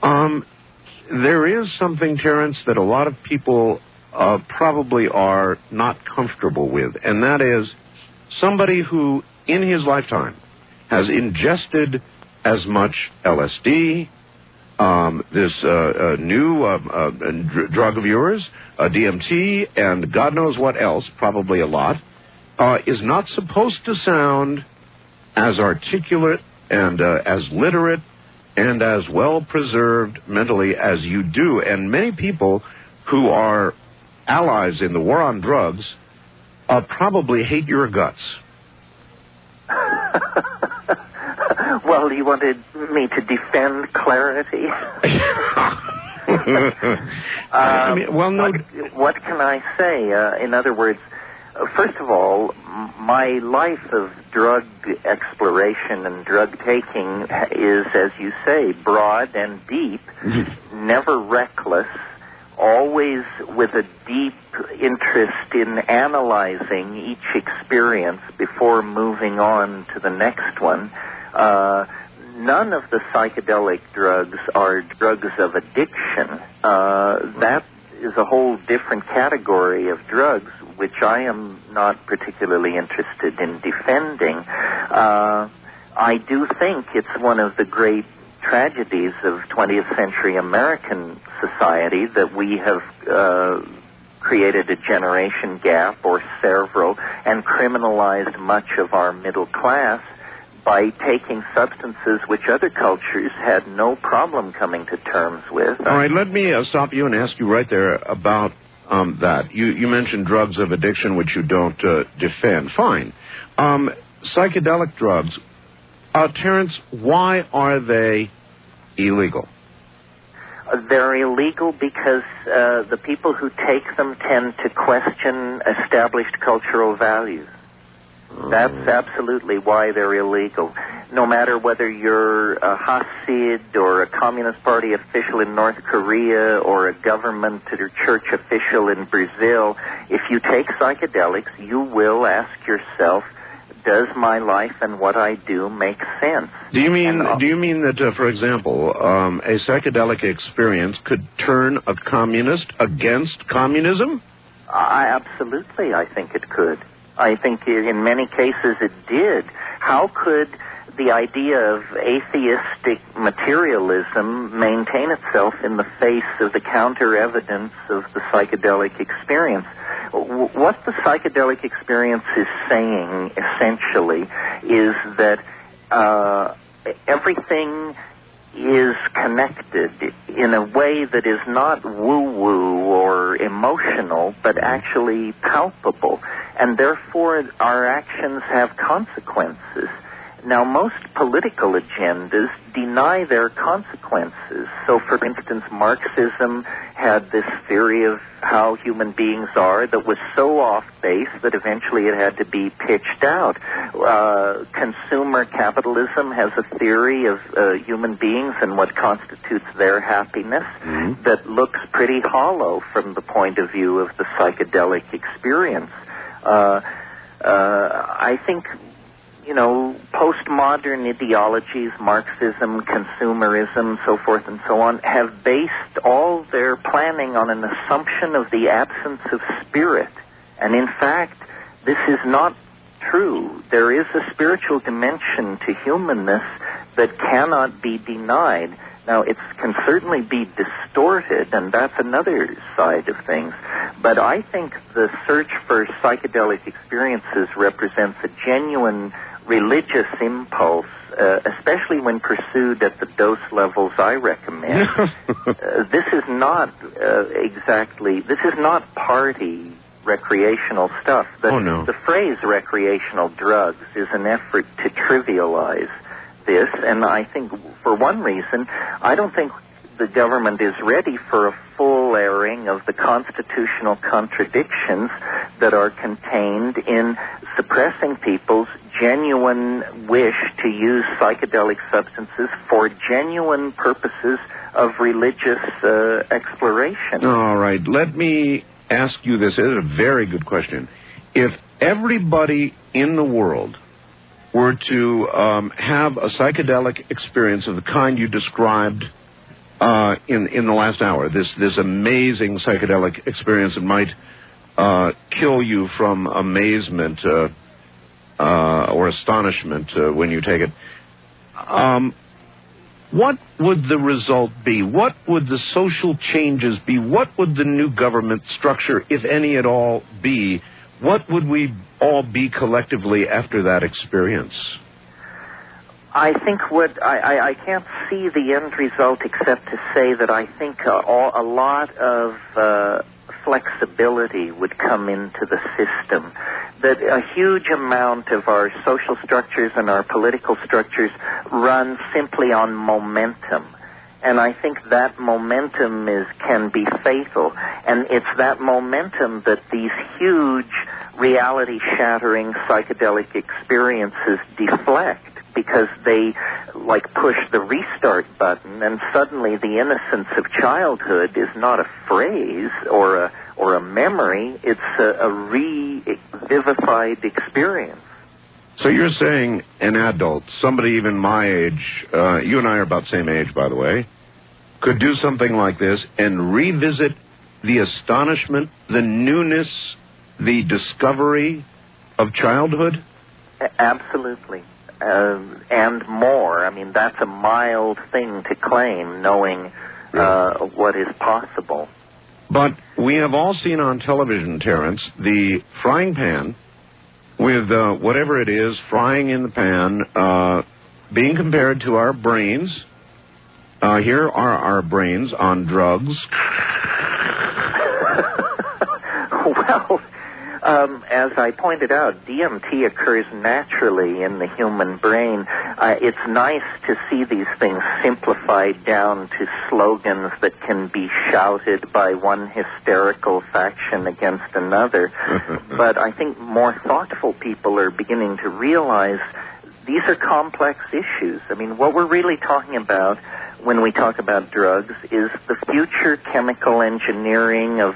There is something, Terence, that a lot of people probably are not comfortable with, and that is somebody who, in his lifetime, has ingested as much LSD, this new drug of yours, DMT, and God knows what else, probably a lot, is not supposed to sound as articulate and as literate and as well-preserved mentally as you do. And many people who are allies in the war on drugs probably hate your guts. Well, you wanted me to defend clarity? I mean, well, no. What can I say? In other words, first of all, my life of drug exploration and drug taking is, as you say, broad and deep, never reckless, always with a deep interest in analyzing each experience before moving on to the next one. None of the psychedelic drugs are drugs of addiction. That is a whole different category of drugs, which I am not particularly interested in defending. I do think it's one of the great tragedies of 20th century American society that we have created a generation gap or several and criminalized much of our middle class by taking substances which other cultures had no problem coming to terms with. All right, let me stop you and ask you right there about that. You mentioned drugs of addiction, which you don't defend. Fine. Psychedelic drugs, Terence, why are they illegal? They're illegal because the people who take them tend to question established cultural values. That's absolutely why they're illegal. No matter whether you're a Hasid or a Communist Party official in North Korea or a government or church official in Brazil, if you take psychedelics, you will ask yourself, does my life and what I do make sense? Do you mean that, for example, a psychedelic experience could turn a communist against communism? Absolutely, I think it could. I think in many cases it did. How could the idea of atheistic materialism maintain itself in the face of the counter-evidence of the psychedelic experience? What the psychedelic experience is saying, essentially, is that everything is connected in a way that is not woo-woo or emotional, but actually palpable. And therefore, our actions have consequences. Now, most political agendas deny their consequences. So, for instance, Marxism had this theory of how human beings are that was so off-base that eventually it had to be pitched out. Consumer capitalism has a theory of human beings and what constitutes their happiness that looks pretty hollow from the point of view of the psychedelic experience. I think, postmodern ideologies, Marxism, consumerism, so forth and so on, have based all their planning on an assumption of the absence of spirit. And in fact, this is not true. There is a spiritual dimension to humanness that cannot be denied. Now, it can certainly be distorted, and that's another side of things. But I think the search for psychedelic experiences represents a genuine religious impulse, especially when pursued at the dose levels I recommend. This is not this is not party recreational stuff. The phrase recreational drugs is an effort to trivialize this, and I think for one reason, I don't think the government is ready for a full airing of the constitutional contradictions that are contained in suppressing people's genuine wish to use psychedelic substances for genuine purposes of religious exploration. All right, let me ask you this. It is a very good question. If everybody in the world were to have a psychedelic experience of the kind you described in the last hour. This amazing psychedelic experience that might kill you from amazement or astonishment when you take it. What would the result be? What would the social changes be? What would the new government structure, if any at all, be? What would we all be collectively after that experience? I think I can't see the end result except to say that I think a lot of flexibility would come into the system, that a huge amount of our social structures and our political structures run simply on momentum. And I think that momentum can be fatal. And it's that momentum that these huge reality-shattering psychedelic experiences deflect, because they push the restart button, and suddenly the innocence of childhood is not a phrase or a memory, it's a revivified experience. So you're saying an adult, somebody even my age, you and I are about the same age, by the way, could do something like this and revisit the astonishment, the newness, the discovery of childhood? Absolutely. And more. I mean, that's a mild thing to claim, knowing what is possible. But we have all seen on television, Terence, the frying pan with whatever it is, frying in the pan, being compared to our brains. Here are our brains on drugs. Well, as I pointed out, DMT occurs naturally in the human brain. It's nice to see these things simplified down to slogans that can be shouted by one hysterical faction against another. But I think more thoughtful people are beginning to realize these are complex issues. I mean, what we're really talking about when we talk about drugs is the future chemical engineering of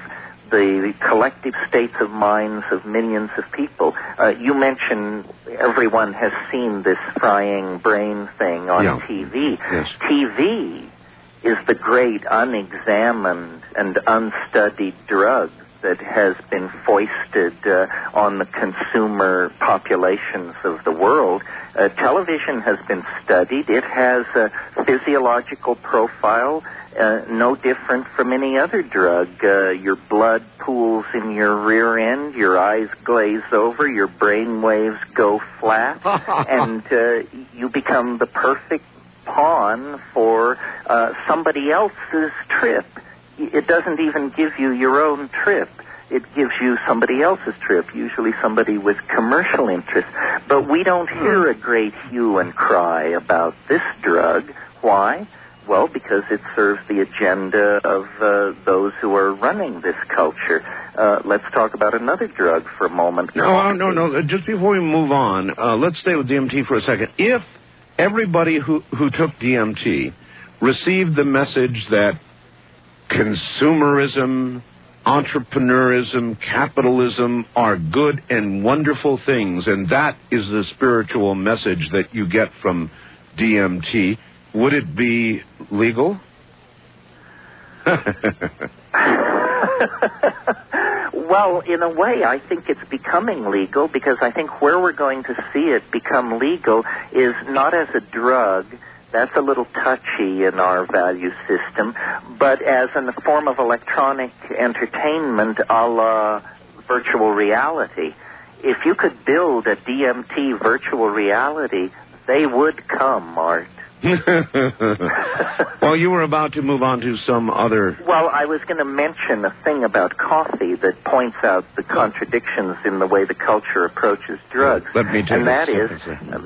the collective states of minds of millions of people. You mentioned everyone has seen this frying brain thing on TV. Yes. TV is the great unexamined and unstudied drug that has been foisted on the consumer populations of the world. Television has been studied. It has a physiological profile no different from any other drug. Your blood pools in your rear end, your eyes glaze over, your brain waves go flat, and you become the perfect pawn for somebody else's trip. It doesn't even give you your own trip. It gives you somebody else's trip, usually somebody with commercial interest. But we don't hear a great hue and cry about this drug. Why? Well, because it serves the agenda of those who are running this culture. Let's talk about another drug for a moment. No. Just before we move on, let's stay with DMT for a second. If everybody who took DMT received the message that consumerism, entrepreneurism, capitalism are good and wonderful things, and that is the spiritual message that you get from DMT, would it be legal? Well, in a way, I think it's becoming legal, because I think where we're going to see it become legal is not as a drug. That's a little touchy in our value system, but as in the form of electronic entertainment a la virtual reality. If you could build a DMT virtual reality, they would come, Art. Well, you were about to move on to some other... Well, I was going to mention a thing about coffee that points out the contradictions in the way the culture approaches drugs. Let me tell you. And that is,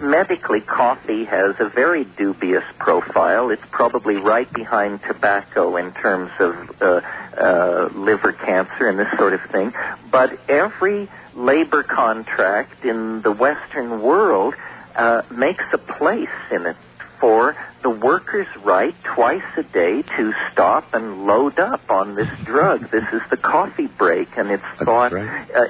medically, coffee has a very dubious profile. It's probably right behind tobacco in terms of liver cancer and this sort of thing. But every labor contract in the Western world makes a place in it for the workers' right twice a day to stop and load up on this drug. This is the coffee break, and it's thought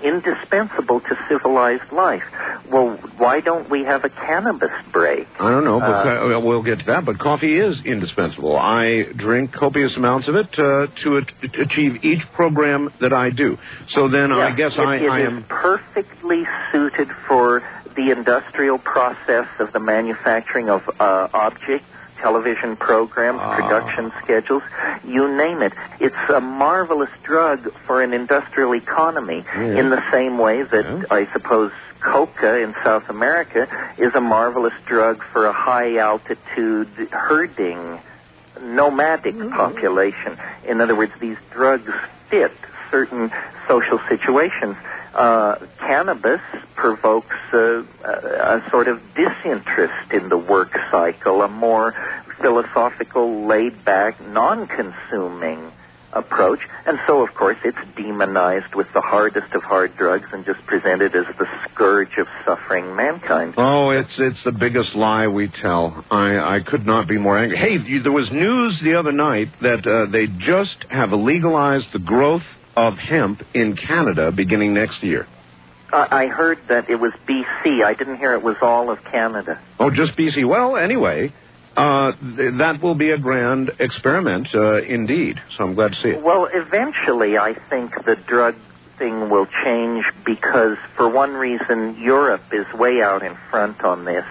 indispensable to civilized life. Well, why don't we have a cannabis break? I don't know, but we'll get to that, but coffee is indispensable. I drink copious amounts of it to achieve each program that I do. So then I guess I am... It is perfectly suited for the industrial process of the manufacturing of objects, television programs, production schedules, you name it. It's a marvelous drug for an industrial economy in the same way that I suppose coca in South America is a marvelous drug for a high-altitude herding, nomadic population. In other words, these drugs fit certain social situations. Cannabis provokes a sort of disinterest in the work cycle, a more philosophical, laid-back, non-consuming approach. And so, of course, it's demonized with the hardest of hard drugs and just presented as the scourge of suffering mankind. Oh, it's the biggest lie we tell. I could not be more angry. Hey, there was news the other night that they just have legalized the growth of hemp in Canada beginning next year. I heard that it was BC. I didn't hear it was all of Canada. Oh, just BC. Well, anyway, that will be a grand experiment indeed, so I'm glad to see it. Well, eventually I think the drug thing will change because, for one reason, Europe is way out in front on this.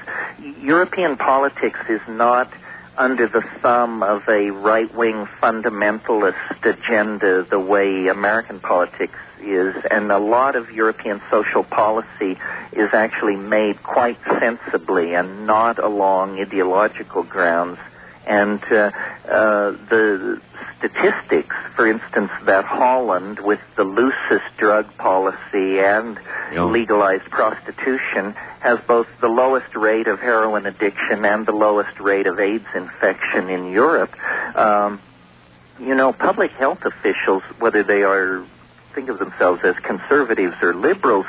European politics is not under the thumb of a right-wing fundamentalist agenda the way American politics is, and a lot of European social policy is actually made quite sensibly and not along ideological grounds. And the statistics, for instance, that Holland, with the loosest drug policy and legalized prostitution, has both the lowest rate of heroin addiction and the lowest rate of AIDS infection in Europe. Public health officials, whether they think of themselves as conservatives or liberals,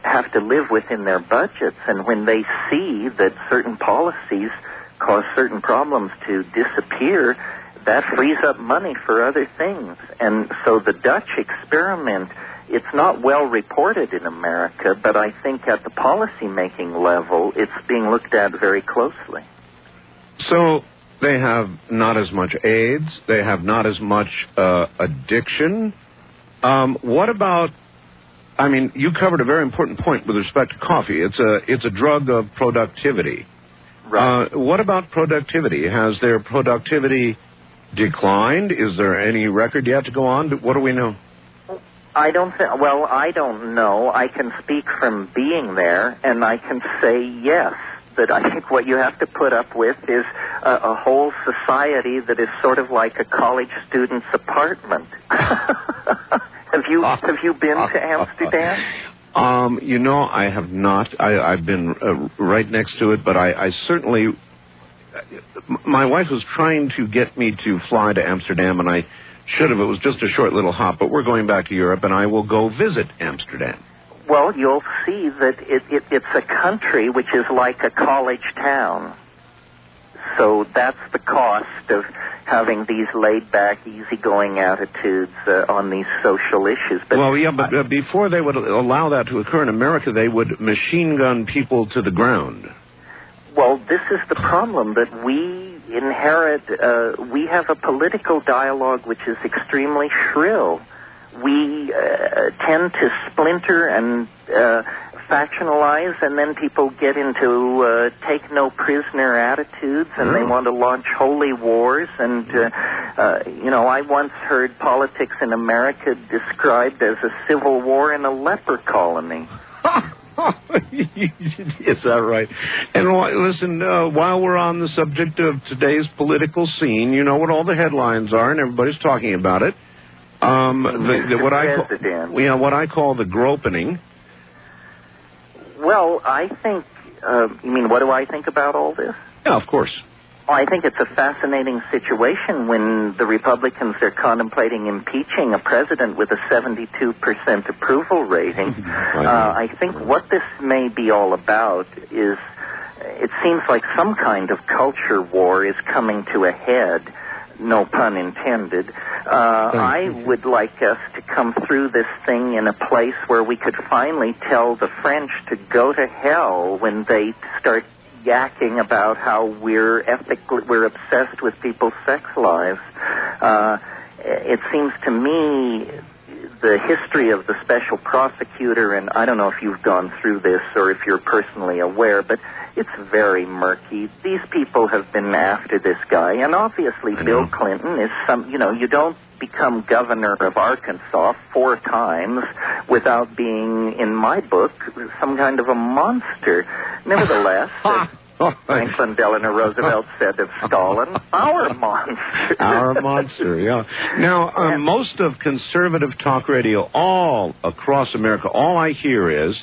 have to live within their budgets. And when they see that certain policies cause certain problems to disappear, that frees up money for other things. And so the Dutch experiment, it's not well reported in America, but I think at the policy-making level, it's being looked at very closely. So they have not as much AIDS, they have not as much addiction. What about, you covered a very important point with respect to coffee. It's a drug of productivity. Right. What about productivity? Has their productivity declined? Is there any record yet to go on? What do we know? I don't know. I can speak from being there, and I can say yes, that I think what you have to put up with is a whole society that is sort of like a college student's apartment. Have you been to Amsterdam? I have not. I've been right next to it, but I certainly... My wife was trying to get me to fly to Amsterdam, and I should have. It was just a short little hop, but we're going back to Europe, and I will go visit Amsterdam. Well, you'll see that it's a country which is like a college town. So that's the cost of having these laid-back, easygoing attitudes on these social issues. But before they would allow that to occur in America, they would machine gun people to the ground. Well, this is the problem, that we inherit, we have a political dialogue which is extremely shrill. We tend to splinter and factionalize, and then people get into take no prisoner attitudes, and they want to launch holy wars. And, I once heard politics in America described as a civil war in a leper colony. Is that right? And listen, while we're on the subject of today's political scene, you know what all the headlines are, and everybody's talking about it. What I call the gropening. Well, I think, you mean what do I think about all this? Yeah, of course. I think it's a fascinating situation when the Republicans are contemplating impeaching a president with a 72% approval rating. I think what this may be all about is, it seems like some kind of culture war is coming to a head. No pun intended. I would like us to come through this thing in a place where we could finally tell the French to go to hell when they start yakking about how we're obsessed with people's sex lives. It seems to me the history of the special prosecutor, and I don't know if you've gone through this or if you're personally aware, but it's very murky. These people have been after this guy, and obviously Bill Clinton is you don't become governor of Arkansas 4 times without being, in my book, some kind of a monster. Nevertheless, Franklin Delano Roosevelt said of Stalin, our monster. Our monster, yeah. Now, most of conservative talk radio all across America, all I hear is,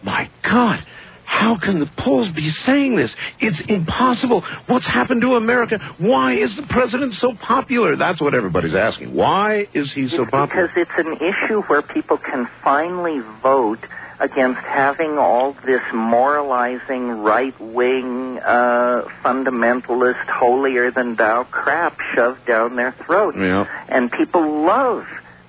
my God, how can the polls be saying this? It's impossible. What's happened to America? Why is the president so popular? That's what everybody's asking. Why is he so popular? Because it's an issue where people can finally vote against having all this moralizing, right-wing, fundamentalist, holier-than-thou crap shoved down their throat. Yeah. And people love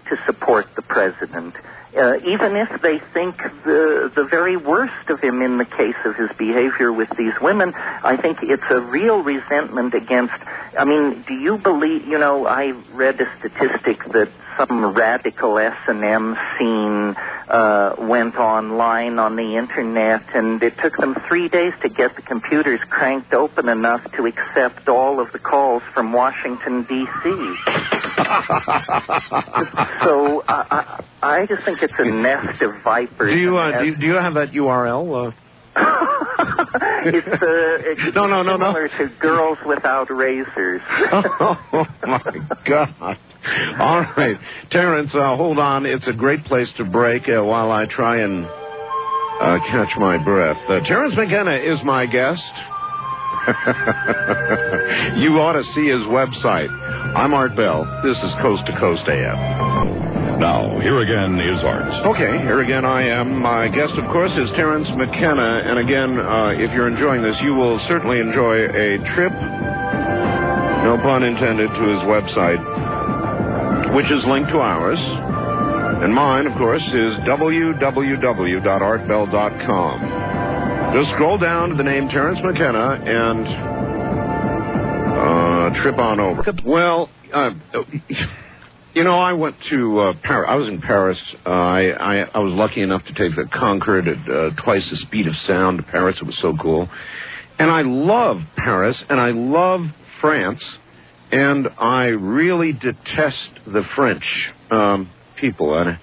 to support the president, even if they think the very worst of him in the case of his behavior with these women. I think it's a real resentment against... I mean, do you believe... I read a statistic that some radical S&M scene went online on the Internet, and it took them 3 days to get the computers cranked open enough to accept all of the calls from Washington, D.C. So I just think it's a nest of vipers. Do you have that URL? It's similar to Girls Without Razors. Oh, my God. All right. Terence, hold on. It's a great place to break while I try and catch my breath. Terence Mckenna is my guest. You ought to see his website. I'm Art Bell. This is Coast to Coast AM. Now, here again is Art. Okay, here again I am. My guest, of course, is Terence Mckenna. And again, if you're enjoying this, you will certainly enjoy a trip, no pun intended, to his website, which is linked to ours. And mine, of course, is www.artbell.com. Just scroll down to the name Terence Mckenna and trip on over. Well, I went to Paris. I was in Paris. I was lucky enough to take the Concorde at twice the speed of sound to Paris. It was so cool. And I love Paris, and I love France, and I really detest the French people. And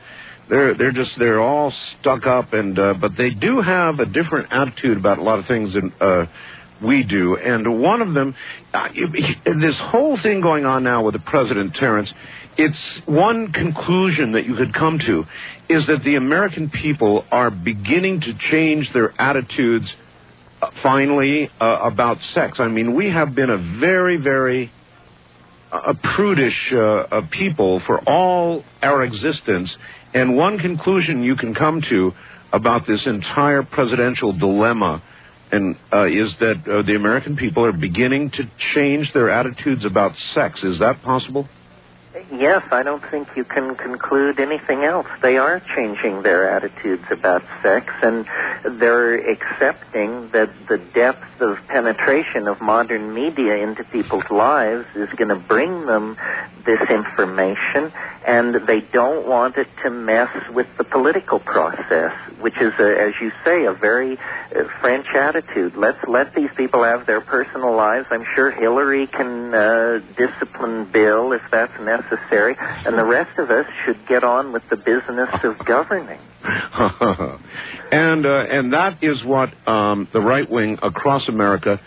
they're all stuck up, and but they do have a different attitude about a lot of things than we do. And one of them, this whole thing going on now with the president, Terence, it's one conclusion that you could come to is that the American people are beginning to change their attitudes finally about sex. I mean, we have been a very, very prudish people for all our existence. And one conclusion you can come to about this entire presidential dilemma is that the American people are beginning to change their attitudes about sex. Is that possible? Yes, I don't think you can conclude anything else. They are changing their attitudes about sex, and they're accepting that the depth of penetration of modern media into people's lives is going to bring them this information, and they don't want it to mess with the political process, which is, as you say, a very French attitude. Let's let these people have their personal lives. I'm sure Hillary can discipline Bill if that's necessary, and the rest of us should get on with the business of governing. And that is what the right wing across America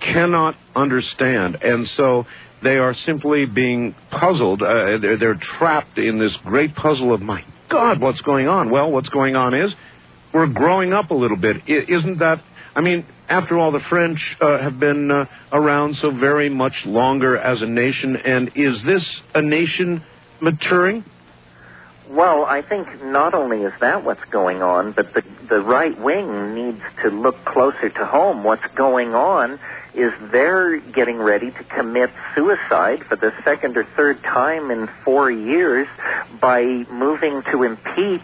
cannot understand, and so they are simply being puzzled. They're trapped in this great puzzle of, my God, what's going on? Well, what's going on is we're growing up a little bit. Isn't that? I mean, after all, the French have been around so very much longer as a nation, and is this a nation maturing? Well, I think not only is that what's going on, but the right wing needs to look closer to home. What's going on is they're getting ready to commit suicide for the second or third time in 4 years by moving to impeach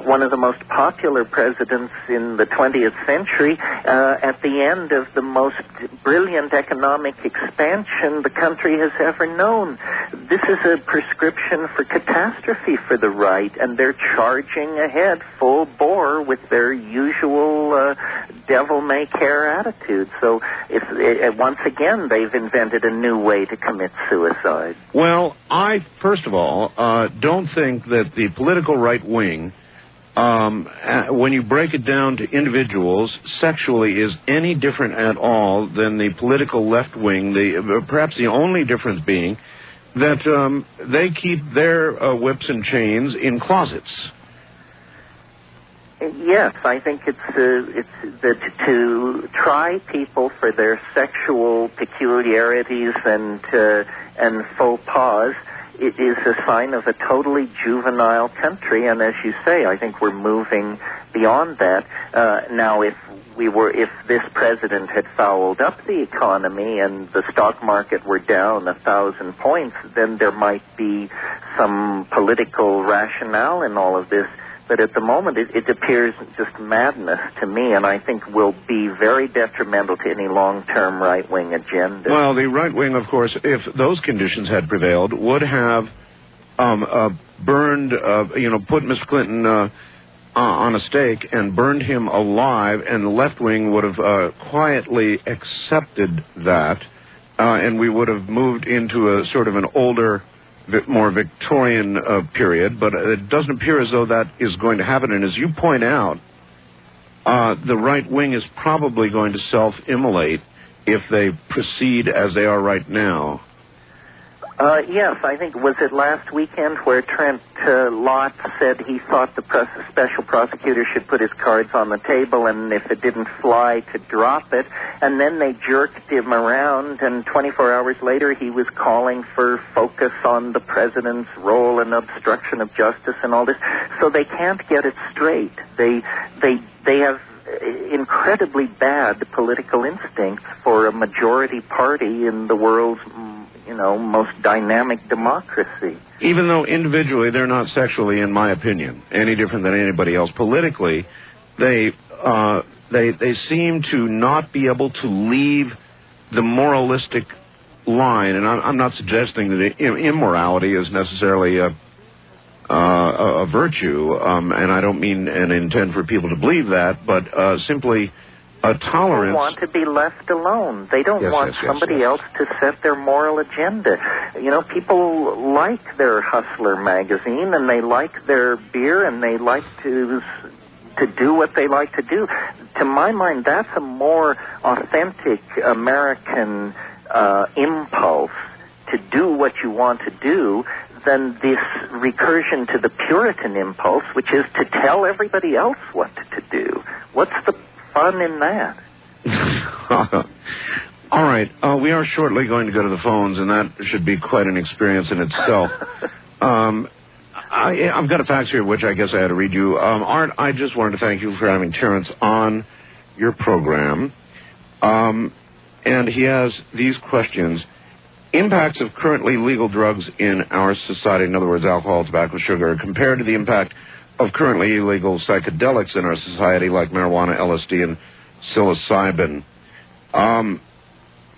one of the most popular presidents in the 20th century at the end of the most brilliant economic expansion the country has ever known. This is a prescription for catastrophe for the right, and they're charging ahead full bore with their usual devil-may-care attitude. So once again, they've invented a new way to commit suicide. Well, I, first of all, don't think that the political right wing, when you break it down to individuals, sexually is any different at all than the political left wing, perhaps the only difference being that they keep their whips and chains in closets. Yes, I think it's to try people for their sexual peculiarities and faux pas. It is a sign of a totally juvenile country, and as you say, I think we're moving beyond that. Now, if this president had fouled up the economy and the stock market were down 1,000 points, then there might be some political rationale in all of this. But at the moment, it appears just madness to me, and I think will be very detrimental to any long-term right-wing agenda. Well, the right wing, of course, if those conditions had prevailed, would have burned, put Mr. Clinton on a stake and burned him alive, and the left wing would have quietly accepted that, and we would have moved into a sort of an older, more Victorian period, but it doesn't appear as though that is going to happen. And as you point out, the right wing is probably going to self-immolate if they proceed as they are right now. Yes, I think, was it last weekend where Trent Lott said he thought the special prosecutor should put his cards on the table, and if it didn't fly, to drop it. And then they jerked him around, and 24 hours later he was calling for focus on the president's role in obstruction of justice and all this. So they can't get it straight. They have incredibly bad political instincts for a majority party in the world's most dynamic democracy. Even though individually they're not sexually, in my opinion, any different than anybody else, politically, they seem to not be able to leave the moralistic line. And I'm not suggesting that immorality is necessarily a virtue, and I don't mean and intend for people to believe that, but simply a tolerance. People want to be left alone. They don't want somebody else to set their moral agenda. People like their Hustler magazine, and they like their beer, and they like to do what they like to do. To my mind, that's a more authentic American impulse to do what you want to do than this recursion to the Puritan impulse, which is to tell everybody else what to do. What's the fun in that? All right. We are shortly going to go to the phones, and that should be quite an experience in itself. I've got a fax here, which I guess I had to read you. Art, I just wanted to thank you for having Terence on your program. And he has these questions. Impacts of currently legal drugs in our society, in other words, alcohol, tobacco, sugar, compared to the impact of currently illegal psychedelics in our society, like marijuana, LSD, and psilocybin.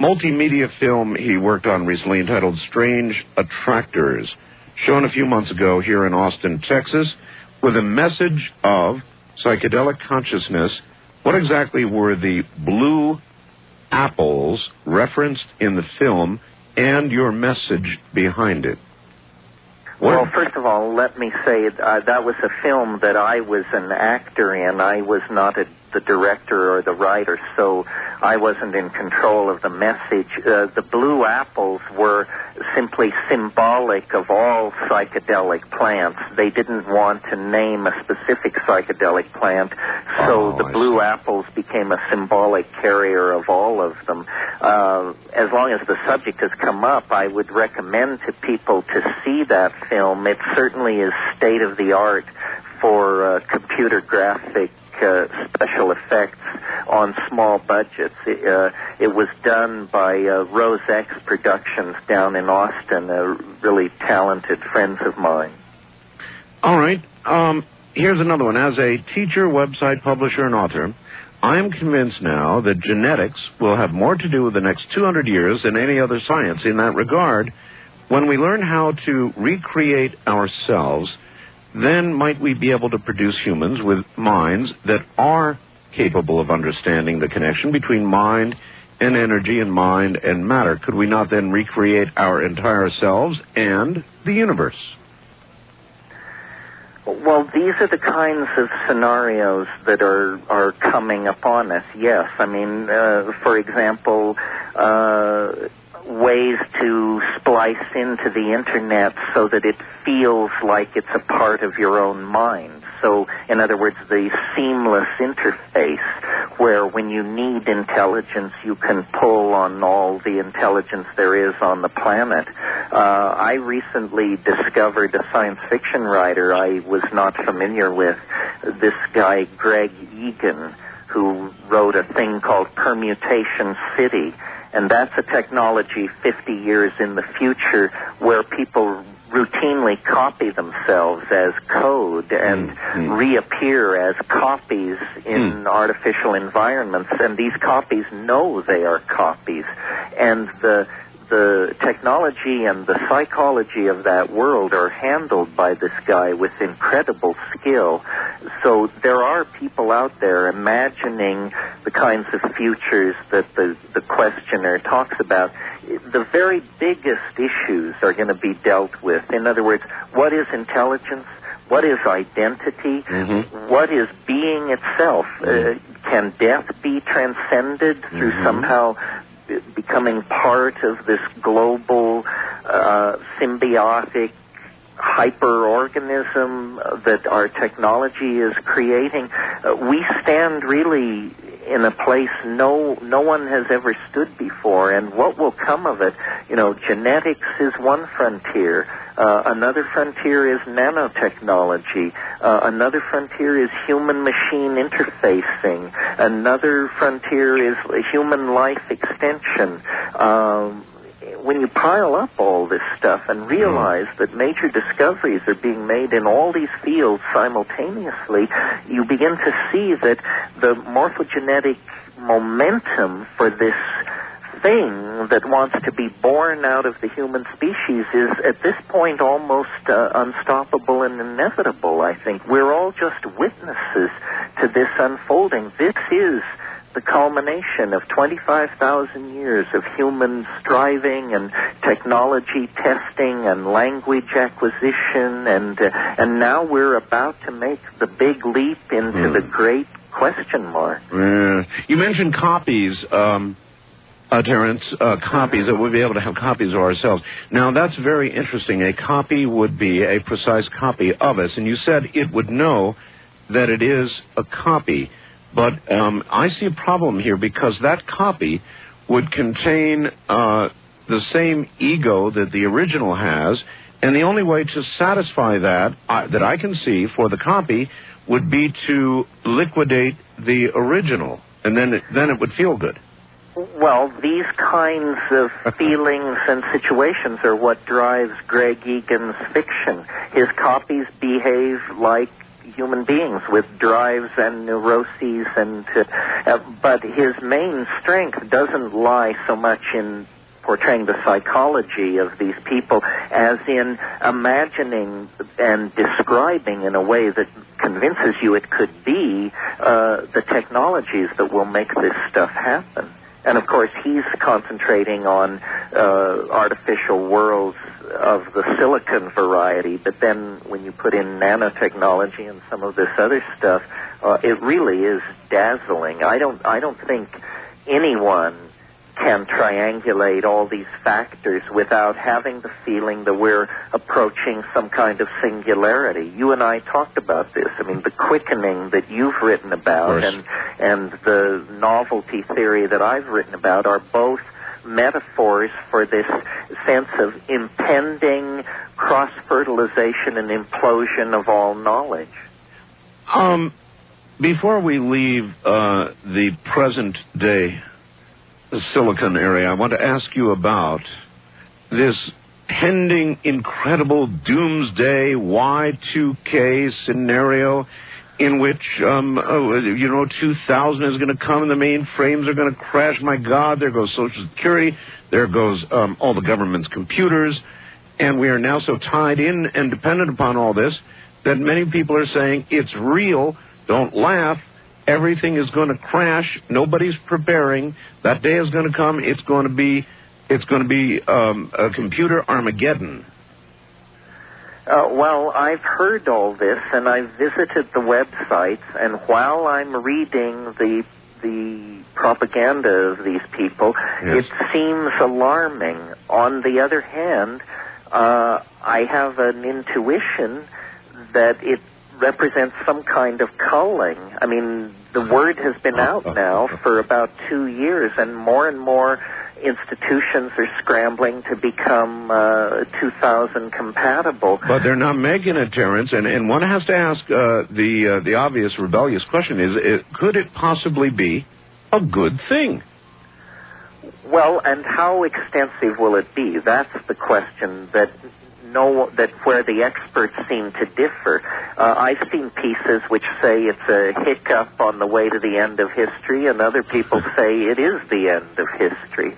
Multimedia film he worked on recently entitled Strange Attractors, shown a few months ago here in Austin, Texas, with a message of psychedelic consciousness. What exactly were the blue apples referenced in the film and your message behind it? Well, first of all, let me say that was a film that I was an actor in. I was not the director or the writer, so I wasn't in control of the message. The blue apples were simply symbolic of all psychedelic plants. They didn't want to name a specific psychedelic plant, So the blue apples became a symbolic carrier of all of them. As long as the subject has come up, I would recommend to people to see that film. It certainly is state-of-the-art for computer graphic special effects on small budgets. It was done by Rose X Productions down in Austin, really talented friends of mine. All right. Here's another one. As a teacher, website publisher, and author, I am convinced now that genetics will have more to do with the next 200 years than any other science. In that regard, when we learn how to recreate ourselves, then might we be able to produce humans with minds that are capable of understanding the connection between mind and energy and mind and matter. Could we not then recreate our entire selves and the universe? Well, these are the kinds of scenarios that are coming upon us, yes. I mean, for example, ways to splice into the Internet so that it feels like it's a part of your own mind. So, in other words, the seamless interface where when you need intelligence, you can pull on all the intelligence there is on the planet. I recently discovered a science fiction writer I was not familiar with, this guy Greg Egan, who wrote a thing called Permutation City. And that's a technology 50 years in the future where people routinely copy themselves as code and reappear as copies in artificial environments. And these copies know they are copies. And the technology and the psychology of that world are handled by this guy with incredible skill. So there are people out there imagining the kinds of futures that the questioner talks about. The very biggest issues are going to be dealt with. In other words, what is intelligence? What is identity? What is being itself? Can death be transcended through somehow becoming part of this global symbiotic hyper-organism that our technology is creating? We stand really in a place no one has ever stood before, and what will come of it? You know, genetics is one frontier. Another frontier is nanotechnology. Another frontier is human-machine interfacing. Another frontier is human life extension. When you pile up all this stuff and realize that major discoveries are being made in all these fields simultaneously, you begin to see that the morphogenetic momentum for this thing that wants to be born out of the human species is at this point almost unstoppable and inevitable, I think. We're all just witnesses to this unfolding. This is the culmination of 25,000 years of human striving and technology testing and language acquisition, and now we're about to make the big leap into the great question mark. You mentioned copies, Terence, copies, that we'll be able to have copies of ourselves. Now, that's very interesting. A copy would be a precise copy of us, and you said it would know that it is a copy. But I see a problem here because that copy would contain the same ego that the original has, and the only way to satisfy that I can see for the copy would be to liquidate the original, and then it would feel good. Well, these kinds of feelings and situations are what drives Greg Egan's fiction. His copies behave like human beings with drives and neuroses, and but his main strength doesn't lie so much in portraying the psychology of these people as in imagining and describing in a way that convinces you it could be the technologies that will make this stuff happen. And of course he's concentrating on artificial worlds of the silicon variety, but then when you put in nanotechnology and some of this other stuff, it really is dazzling. I don't think anyone can triangulate all these factors without having the feeling that we're approaching some kind of singularity. You and I talked about this. I mean, the quickening that you've written about and the novelty theory that I've written about are both metaphors for this sense of impending cross-fertilization and implosion of all knowledge. Before we leave the present-day Silicon area, I want to ask you about this pending incredible doomsday Y2K scenario in which, 2000 is going to come and the mainframes are going to crash. My God, there goes Social Security. There goes all the government's computers. And we are now so tied in and dependent upon all this that many people are saying it's real. Don't laugh. Everything is going to crash. Nobody's preparing. That day is going to come. It's going to be a computer Armageddon. Well, I've heard all this, and I've visited the websites, and while I'm reading the propaganda of these people, yes, it seems alarming. On the other hand, I have an intuition that it represents some kind of culling. I mean, the word has been out now for about 2 years, and more institutions are scrambling to become 2000 compatible. But they're not making it, Terence, and one has to ask the obvious rebellious question could it possibly be a good thing? Well, and how extensive will it be? That's the question that where the experts seem to differ. I've seen pieces which say it's a hiccup on the way to the end of history, and other people say it is the end of history.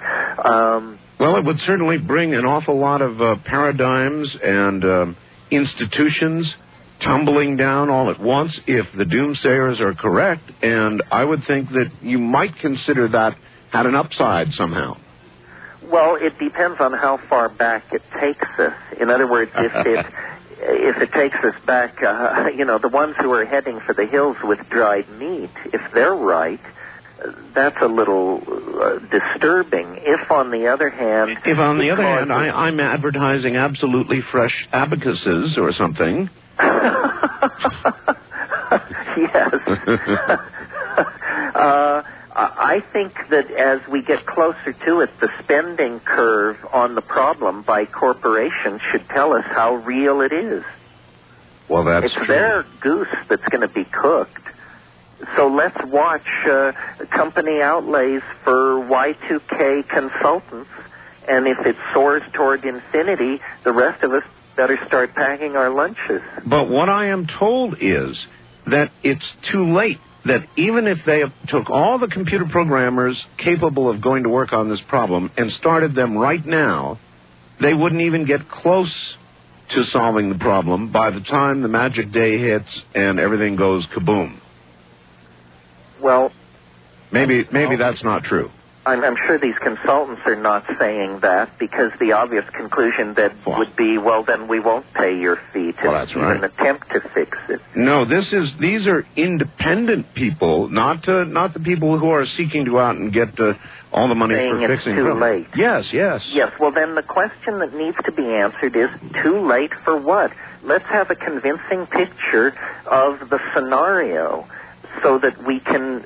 Well, it would certainly bring an awful lot of paradigms and institutions tumbling down all at once if the doomsayers are correct, and I would think that you might consider that had an upside somehow. Well, it depends on how far back it takes us. In other words, if it takes us back, the ones who are heading for the hills with dried meat, if they're right, that's a little disturbing. If, on the other hand... I'm advertising absolutely fresh abacuses or something. Yes. I think that as we get closer to it, the spending curve on the problem by corporations should tell us how real it is. Well, that's it's true. their goose that's going to be cooked. So let's watch company outlays for Y2K consultants, and if it soars toward infinity, the rest of us better start packing our lunches. But what I am told is that it's too late. That even if they took all the computer programmers capable of going to work on this problem and started them right now, they wouldn't even get close to solving the problem by the time the magic day hits and everything goes kaboom. Well, maybe that's not true. I'm sure these consultants are not saying that, because the obvious conclusion would be, well, then we won't pay your fee to even attempt to fix it. No, these are independent people, not the people who are seeking to go out and get all the money for fixing it's too late. Yes. Yes, well, then the question that needs to be answered is, too late for what? Let's have a convincing picture of the scenario so that we can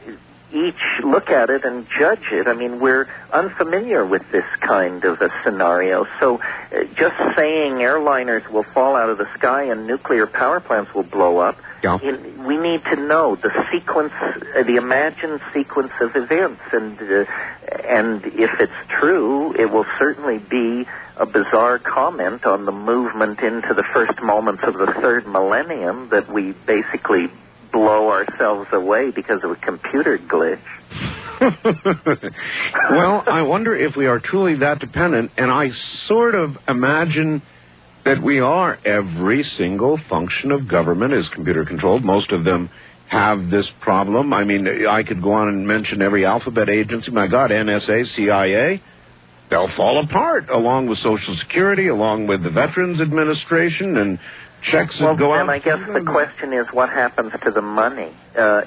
each look at it and judge it. I mean, we're unfamiliar with this kind of a scenario. So just saying airliners will fall out of the sky and nuclear power plants will blow up, we need to know the sequence, the imagined sequence of events. And if it's true, it will certainly be a bizarre comment on the movement into the first moments of the third millennium that we basically blow ourselves away because of a computer glitch. Well, I wonder if we are truly that dependent, and I sort of imagine that we are. Every single function of government is computer-controlled. Most of them have this problem. I mean, I could go on and mention every alphabet agency. My God, NSA, CIA. they'll fall apart along with Social Security, along with the Veterans Administration, and checks that go out. Well, then I guess the question is, what happens to the money?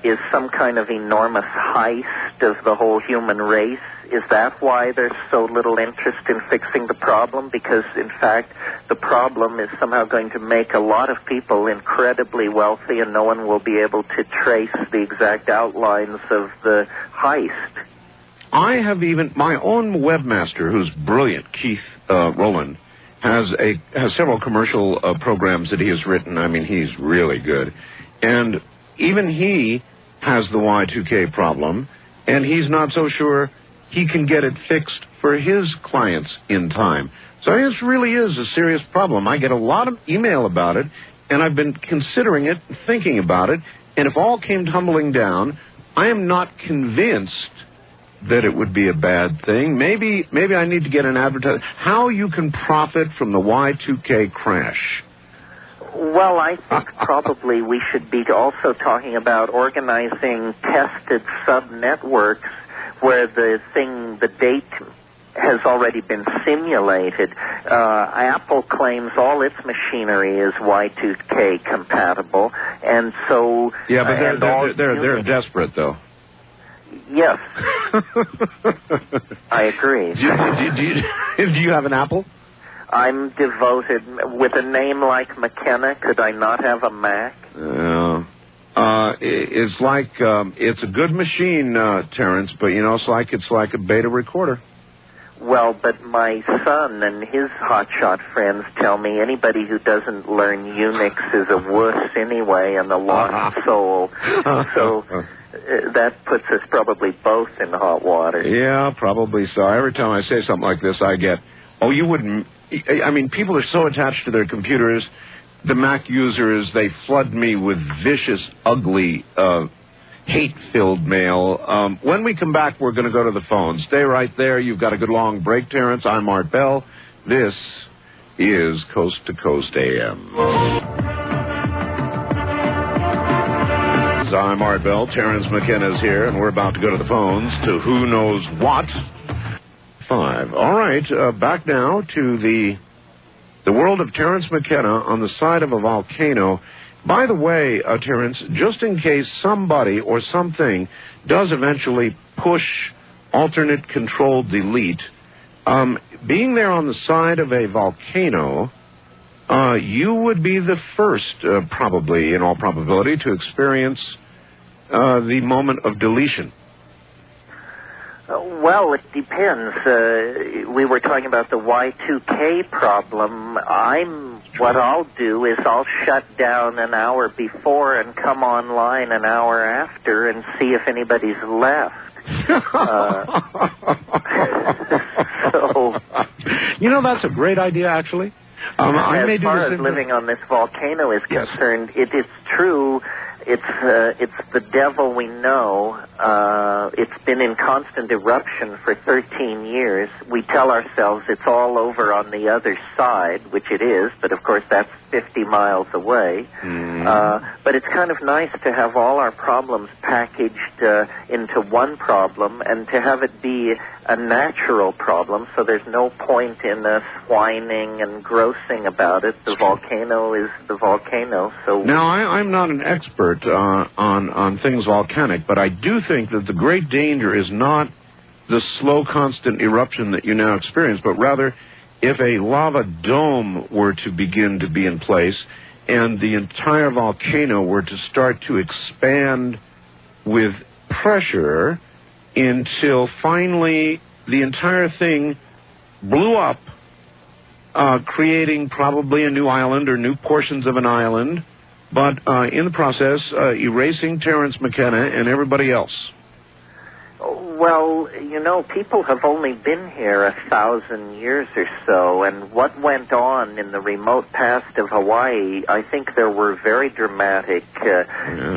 Is some kind of enormous heist of the whole human race? Is that why there's so little interest in fixing the problem? Because, in fact, the problem is somehow going to make a lot of people incredibly wealthy, and no one will be able to trace the exact outlines of the heist. I have even my own webmaster, who's brilliant, Keith Rowland, has several commercial programs that he has written. I mean, he's really good. And even he has the Y2K problem, and he's not so sure he can get it fixed for his clients in time. So this really is a serious problem. I get a lot of email about it, and I've been considering it, thinking about it, and if all came tumbling down, I am not convinced that it would be a bad thing. Maybe I need to get an advertisement. How you can profit from the Y2K crash? Well, I think probably we should be also talking about organizing tested sub-networks where the date has already been simulated. Apple claims all its machinery is Y2K compatible, and so... Yeah, but they're desperate, though. Yes. I agree. Do you have an Apple? I'm devoted. With a name like McKenna, could I not have a Mac? It's a good machine, Terence, but it's like a beta recorder. Well, but my son and his hotshot friends tell me anybody who doesn't learn Unix is a wuss anyway and a lost soul. So that puts us probably both in hot water. Yeah, probably so. Every time I say something like this, I get, oh, you wouldn't... I mean, people are so attached to their computers. The Mac users, they flood me with vicious, ugly, hate-filled mail. When we come back, we're going to go to the phone. Stay right there. You've got a good long break, Terence. I'm Art Bell. This is Coast to Coast AM. I'm Art Bell. Terence McKenna is here, and we're about to go to the phones to who knows what. 5. All right, back now to the world of Terence McKenna on the side of a volcano. By the way, Terence, just in case somebody or something does eventually push alternate control delete, being there on the side of a volcano, you would be the first, probably, in all probability, to experience the moment of deletion. Well, it depends. We were talking about the Y2K problem. What I'll do is I'll shut down an hour before and come online an hour after and see if anybody's left. That's a great idea, actually. As far as living on this volcano is concerned, it is true. It's the devil we know. It's been in constant eruption for 13 years. We tell ourselves it's all over on the other side, which it is, but of course that's 50 miles away. But it's kind of nice to have all our problems packaged into one problem and to have it be a natural problem, so there's no point in us whining and grossing about it. The volcano is the volcano. So now, I'm not an expert on things volcanic, but I do think that the great danger is not the slow, constant eruption that you now experience, but rather if a lava dome were to begin to be in place and the entire volcano were to start to expand with pressure until finally the entire thing blew up, creating probably a new island or new portions of an island, but in the process, erasing Terence McKenna and everybody else. Well, people have only been here 1,000 years or so, and what went on in the remote past of Hawaii, I think there were very dramatic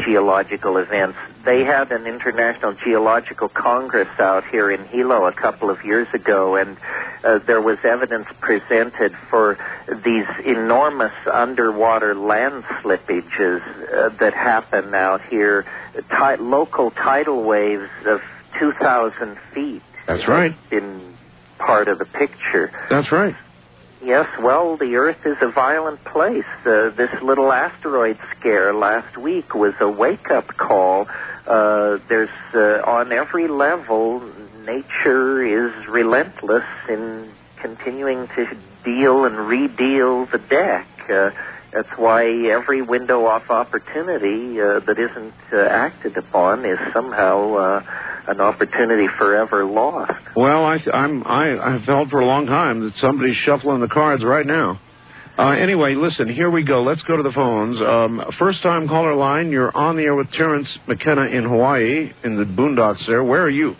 geological events. They had an International Geological Congress out here in Hilo a couple of years ago, and there was evidence presented for these enormous underwater land slippages that happen out here, local tidal waves of 2,000 feet. That's right. Been part of the picture. That's right. Yes, well, the Earth is a violent place. This little asteroid scare last week was a wake-up call. There's, on every level, nature is relentless in continuing to deal and redeal the deck. That's why every window of opportunity that isn't acted upon is somehow an opportunity forever lost. Well, I have felt for a long time that somebody's shuffling the cards right now. Anyway, listen, here we go. Let's go to the phones. First-time caller line, you're on the air with Terence Mckenna in Hawaii, in the boondocks there. Where are you?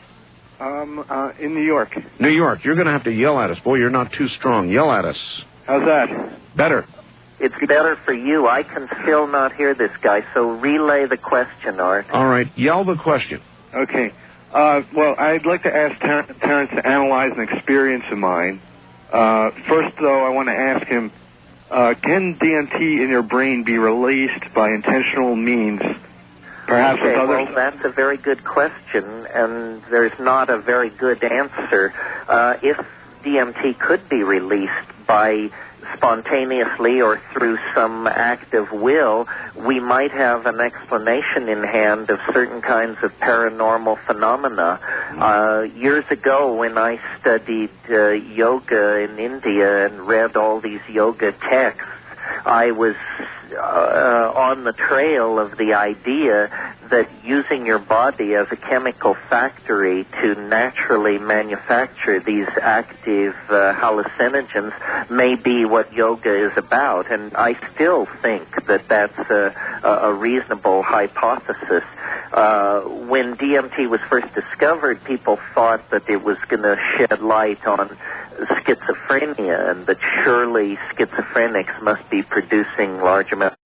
In New York. New York. You're going to have to yell at us. Boy, you're not too strong. Yell at us. How's that? Better. It's better for you. I can still not hear this guy, so relay the question, Art. All right. Yell the question. Okay. Well, I'd like to ask Terence to analyze an experience of mine. First, though, I want to ask him, can DMT in your brain be released by intentional means? Perhaps okay, with others? well, that's a very good question, and there's not a very good answer. If DMT could be released by spontaneously or through some act of will, we might have an explanation in hand of certain kinds of paranormal phenomena. Years ago, when I studied yoga in India and read all these yoga texts, I was on the trail of the idea that using your body as a chemical factory to naturally manufacture these active hallucinogens may be what yoga is about. And I still think that that's a reasonable hypothesis. When DMT was first discovered, people thought that it was going to shed light on schizophrenia, and that surely schizophrenics must be producing large amounts